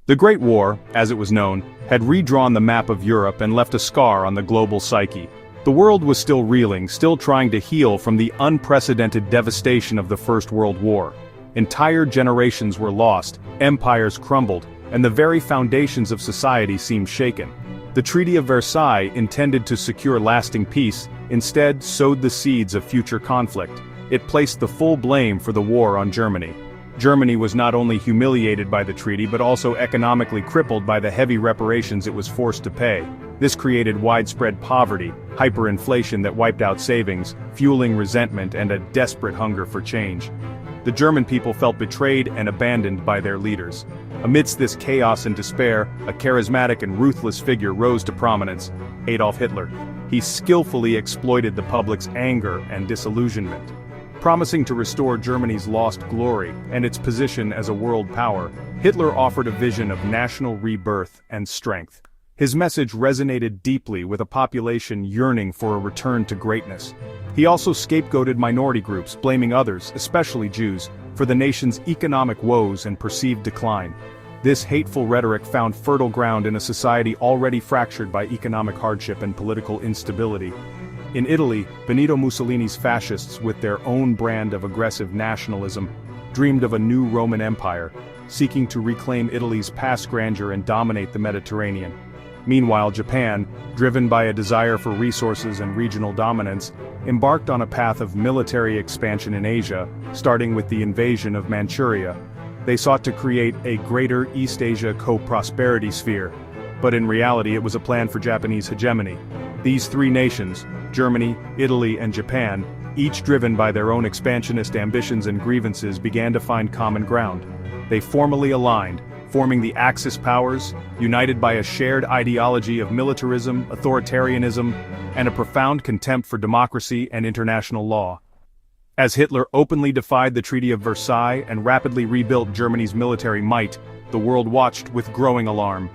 The Great War, as it was known, had redrawn the map of Europe and left a scar on the global psyche. The world was still reeling, still trying to heal from the unprecedented devastation of the First World War. Entire generations were lost, empires crumbled, and the very foundations of society seemed shaken. The Treaty of Versailles, intended to secure lasting peace, instead sowed the seeds of future conflict. It placed the full blame for the war on Germany. Germany was not only humiliated by the treaty but also economically crippled by the heavy reparations it was forced to pay. This created widespread poverty, hyperinflation that wiped out savings, fueling resentment and a desperate hunger for change. The German people felt betrayed and abandoned by their leaders. Amidst this chaos and despair, a charismatic and ruthless figure rose to prominence: Adolf Hitler. He skillfully exploited the public's anger and disillusionment. Promising to restore Germany's lost glory and its position as a world power, Hitler offered a vision of national rebirth and strength. His message resonated deeply with a population yearning for a return to greatness. He also scapegoated minority groups, blaming others, especially Jews, for the nation's economic woes and perceived decline. This hateful rhetoric found fertile ground in a society already fractured by economic hardship and political instability. In Italy, Benito Mussolini's fascists, with their own brand of aggressive nationalism, dreamed of a new Roman Empire, seeking to reclaim Italy's past grandeur and dominate the Mediterranean. Meanwhile, Japan, driven by a desire for resources and regional dominance, embarked on a path of military expansion in Asia, starting with the invasion of Manchuria. They sought to create a greater East Asia co-prosperity sphere, but in reality it was a plan for Japanese hegemony. These three nations, Germany, Italy, and Japan, each driven by their own expansionist ambitions and grievances, began to find common ground. They formally aligned, forming the Axis powers, united by a shared ideology of militarism, authoritarianism, and a profound contempt for democracy and international law. As Hitler openly defied the Treaty of Versailles and rapidly rebuilt Germany's military might, the world watched with growing alarm.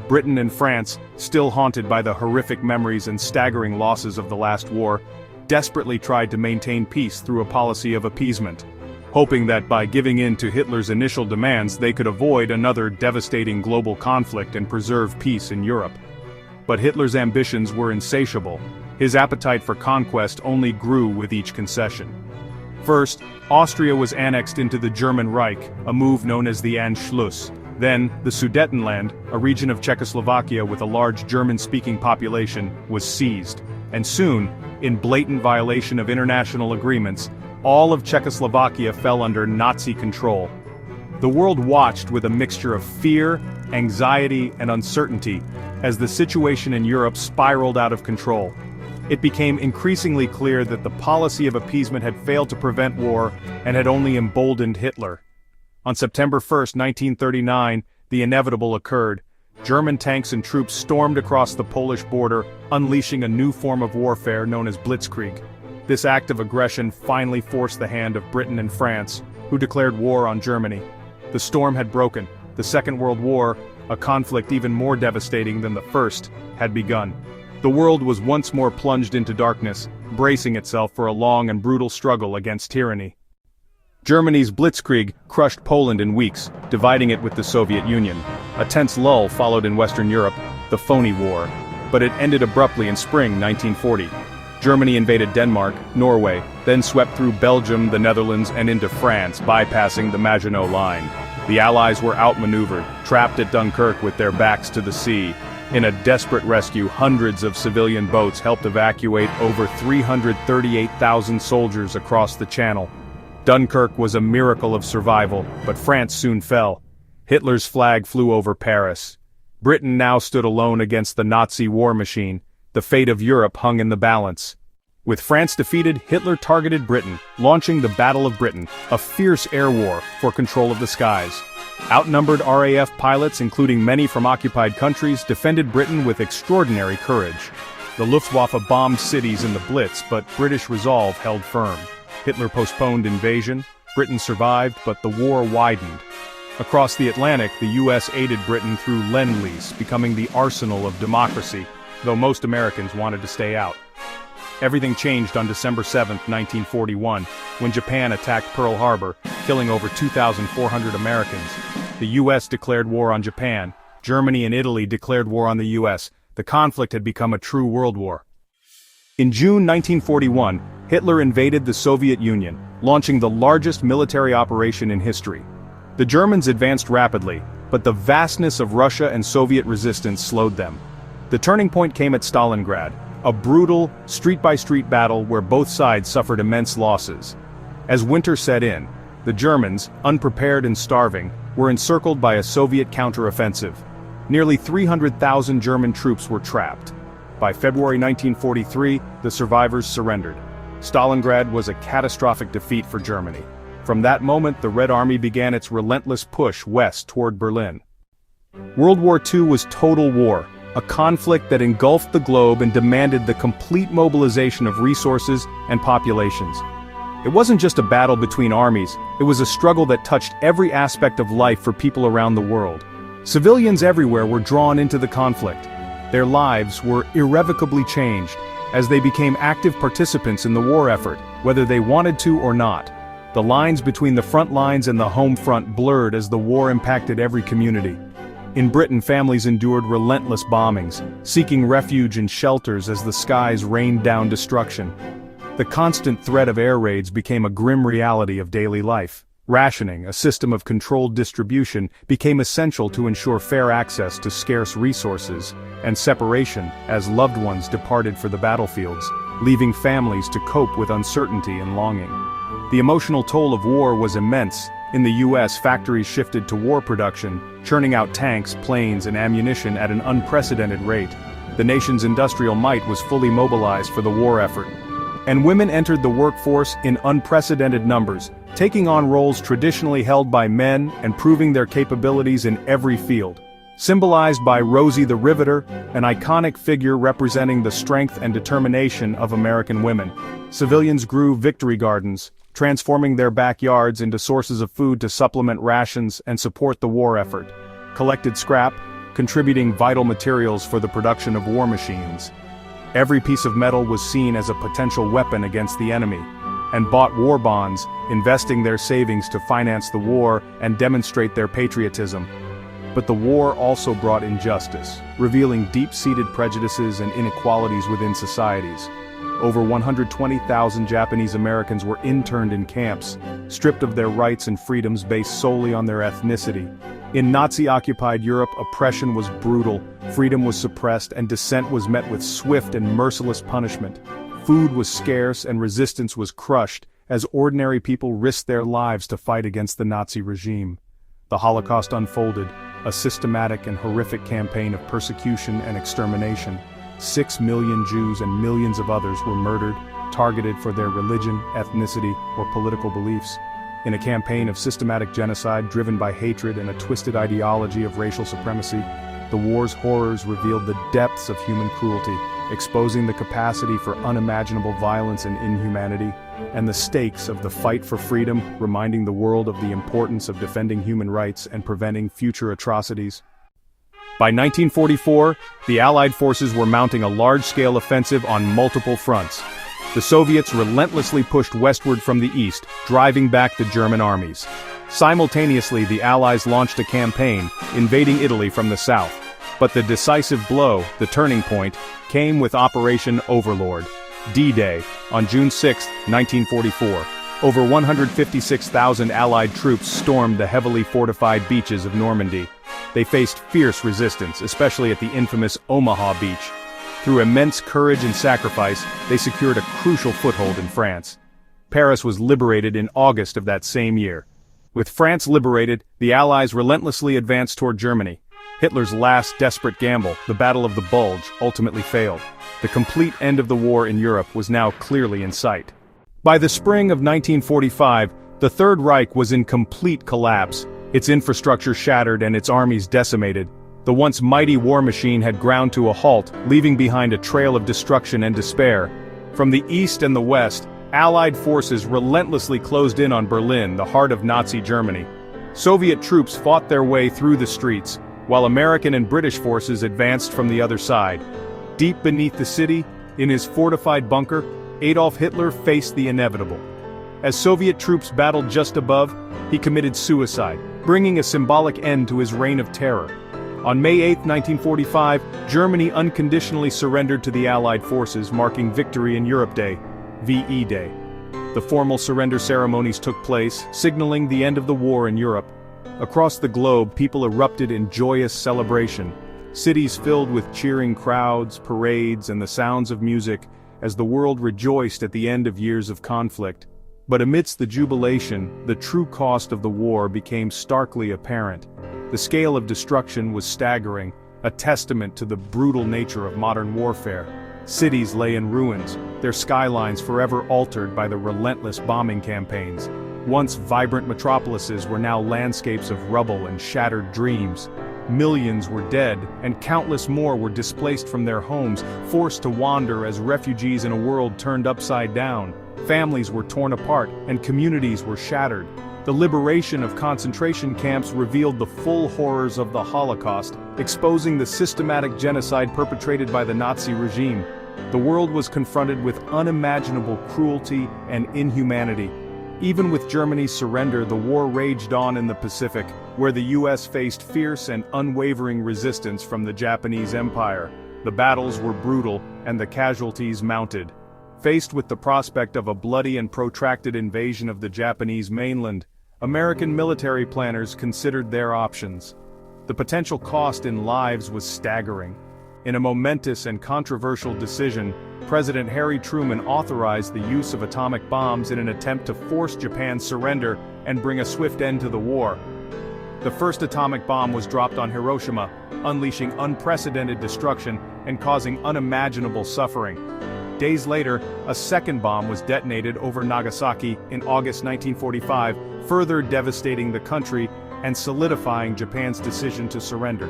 Britain and France, still haunted by the horrific memories and staggering losses of the last war, desperately tried to maintain peace through a policy of appeasement, hoping that by giving in to Hitler's initial demands they could avoid another devastating global conflict and preserve peace in Europe. But Hitler's ambitions were insatiable. His appetite for conquest only grew with each concession. First, Austria was annexed into the German Reich, a move known as the Anschluss. Then, the Sudetenland, a region of Czechoslovakia with a large German-speaking population, was seized. And soon, in blatant violation of international agreements, all of Czechoslovakia fell under Nazi control. The world watched with a mixture of fear, anxiety, and uncertainty as the situation in Europe spiraled out of control. It became increasingly clear that the policy of appeasement had failed to prevent war and had only emboldened Hitler. On September 1, 1939, the inevitable occurred. German tanks and troops stormed across the Polish border, unleashing a new form of warfare known as blitzkrieg. This act of aggression finally forced the hand of Britain and France, who declared war on Germany. The storm had broken. The Second World War, a conflict even more devastating than the first, had begun. The world was once more plunged into darkness, bracing itself for a long and brutal struggle against tyranny. Germany's blitzkrieg crushed Poland in weeks, dividing it with the Soviet Union. A tense lull followed in Western Europe, the Phony War. But it ended abruptly in spring 1940. Germany invaded Denmark, Norway, then swept through Belgium, the Netherlands, and into France, bypassing the Maginot Line. The Allies were outmaneuvered, trapped at Dunkirk with their backs to the sea. In a desperate rescue, hundreds of civilian boats helped evacuate over 338,000 soldiers across the Channel. Dunkirk was a miracle of survival, but France soon fell. Hitler's flag flew over Paris. Britain now stood alone against the Nazi war machine. The fate of Europe hung in the balance. With France defeated, Hitler targeted Britain, launching the Battle of Britain, a fierce air war for control of the skies. Outnumbered RAF pilots, including many from occupied countries, defended Britain with extraordinary courage. The Luftwaffe bombed cities in the Blitz, but British resolve held firm. Hitler postponed invasion, Britain survived, but the war widened. Across the Atlantic, the US aided Britain through Lend-Lease, becoming the arsenal of democracy, though most Americans wanted to stay out. Everything changed on December 7, 1941, when Japan attacked Pearl Harbor, killing over 2,400 Americans. The US declared war on Japan. Germany and Italy declared war on the US. The conflict had become a true world war. In June 1941, Hitler invaded the Soviet Union, launching the largest military operation in history. The Germans advanced rapidly, but the vastness of Russia and Soviet resistance slowed them. The turning point came at Stalingrad, a brutal, street-by-street battle where both sides suffered immense losses. As winter set in, the Germans, unprepared and starving, were encircled by a Soviet counteroffensive. Nearly 300,000 German troops were trapped. By February 1943, the survivors surrendered. Stalingrad was a catastrophic defeat for Germany. From that moment, the Red Army began its relentless push west toward Berlin. World War II was total war, a conflict that engulfed the globe and demanded the complete mobilization of resources and populations. It wasn't just a battle between armies, it was a struggle that touched every aspect of life for people around the world. Civilians everywhere were drawn into the conflict. Their lives were irrevocably changed, as they became active participants in the war effort, whether they wanted to or not. The lines between the front lines and the home front blurred as the war impacted every community. In Britain, families endured relentless bombings, seeking refuge in shelters as the skies rained down destruction. The constant threat of air raids became a grim reality of daily life. Rationing, a system of controlled distribution, became essential to ensure fair access to scarce resources, and separation as loved ones departed for the battlefields, leaving families to cope with uncertainty and longing. The emotional toll of war was immense. In the US, factories shifted to war production, churning out tanks, planes, and ammunition at an unprecedented rate. The nation's industrial might was fully mobilized for the war effort. And women entered the workforce in unprecedented numbers, taking on roles traditionally held by men and proving their capabilities in every field. Symbolized by Rosie the Riveter, an iconic figure representing the strength and determination of American women. Civilians grew victory gardens, transforming their backyards into sources of food to supplement rations and support the war effort. Collected scrap, contributing vital materials for the production of war machines. Every piece of metal was seen as a potential weapon against the enemy, and bought war bonds, investing their savings to finance the war and demonstrate their patriotism. But the war also brought injustice, revealing deep-seated prejudices and inequalities within societies. Over 120,000 Japanese Americans were interned in camps, stripped of their rights and freedoms based solely on their ethnicity. In Nazi-occupied Europe, oppression was brutal, freedom was suppressed, and dissent was met with swift and merciless punishment. Food was scarce and resistance was crushed, as ordinary people risked their lives to fight against the Nazi regime. The Holocaust unfolded, a systematic and horrific campaign of persecution and extermination. 6 million Jews and millions of others were murdered, targeted for their religion, ethnicity, or political beliefs. In a campaign of systematic genocide driven by hatred and a twisted ideology of racial supremacy, the war's horrors revealed the depths of human cruelty, exposing the capacity for unimaginable violence and inhumanity, and the stakes of the fight for freedom, reminding the world of the importance of defending human rights and preventing future atrocities. By 1944, the Allied forces were mounting a large-scale offensive on multiple fronts. The Soviets relentlessly pushed westward from the east, driving back the German armies. Simultaneously, the Allies launched a campaign, invading Italy from the south. But the decisive blow, the turning point, came with Operation Overlord, D-Day, on June 6, 1944. Over 156,000 Allied troops stormed the heavily fortified beaches of Normandy. They faced fierce resistance, especially at the infamous Omaha Beach. Through immense courage and sacrifice, they secured a crucial foothold in France. Paris was liberated in August of that same year. With France liberated, the Allies relentlessly advanced toward Germany. Hitler's last desperate gamble, the Battle of the Bulge, ultimately failed. The complete end of the war in Europe was now clearly in sight. By the spring of 1945, the Third Reich was in complete collapse, its infrastructure shattered and its armies decimated. The once mighty war machine had ground to a halt, leaving behind a trail of destruction and despair. From the east and the west, Allied forces relentlessly closed in on Berlin, the heart of Nazi Germany. Soviet troops fought their way through the streets, while American and British forces advanced from the other side. Deep beneath the city, in his fortified bunker, Adolf Hitler faced the inevitable. As Soviet troops battled just above, he committed suicide, bringing a symbolic end to his reign of terror. On May 8, 1945, Germany unconditionally surrendered to the Allied forces, marking Victory in Europe Day, VE Day. The formal surrender ceremonies took place, signaling the end of the war in Europe. Across the globe, people erupted in joyous celebration. Cities filled with cheering crowds, parades, and the sounds of music, as the world rejoiced at the end of years of conflict. But amidst the jubilation, the true cost of the war became starkly apparent. The scale of destruction was staggering, a testament to the brutal nature of modern warfare. Cities lay in ruins, their skylines forever altered by the relentless bombing campaigns. Once vibrant metropolises were now landscapes of rubble and shattered dreams. Millions were dead, and countless more were displaced from their homes, forced to wander as refugees in a world turned upside down. Families were torn apart, and communities were shattered. The liberation of concentration camps revealed the full horrors of the Holocaust, exposing the systematic genocide perpetrated by the Nazi regime. The world was confronted with unimaginable cruelty and inhumanity. Even with Germany's surrender, the war raged on in the Pacific, where the US faced fierce and unwavering resistance from the Japanese Empire. The battles were brutal, and the casualties mounted. Faced with the prospect of a bloody and protracted invasion of the Japanese mainland, American military planners considered their options. The potential cost in lives was staggering. In a momentous and controversial decision, President Harry Truman authorized the use of atomic bombs in an attempt to force Japan's surrender and bring a swift end to the war. The first atomic bomb was dropped on Hiroshima, unleashing unprecedented destruction and causing unimaginable suffering. Days later, a second bomb was detonated over Nagasaki in August 1945, further devastating the country and solidifying Japan's decision to surrender.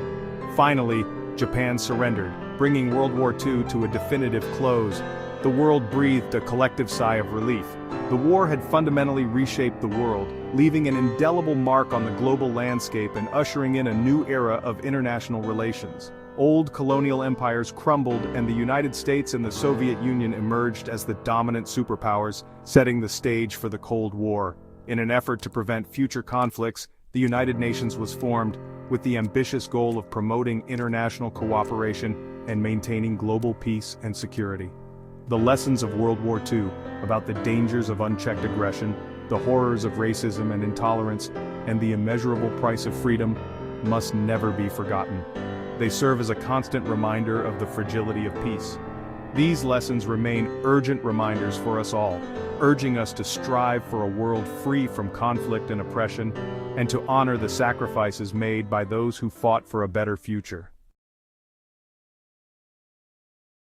Finally, Japan surrendered, bringing World War II to a definitive close. The world breathed a collective sigh of relief. The war had fundamentally reshaped the world, leaving an indelible mark on the global landscape and ushering in a new era of international relations. Old colonial empires crumbled, and the United States and the Soviet Union emerged as the dominant superpowers, setting the stage for the Cold War. In an effort to prevent future conflicts, the United Nations was formed, with the ambitious goal of promoting international cooperation and maintaining global peace and security. The lessons of World War II, about the dangers of unchecked aggression, the horrors of racism and intolerance, and the immeasurable price of freedom, must never be forgotten. They serve as a constant reminder of the fragility of peace. These lessons remain urgent reminders for us all, urging us to strive for a world free from conflict and oppression, and to honor the sacrifices made by those who fought for a better future.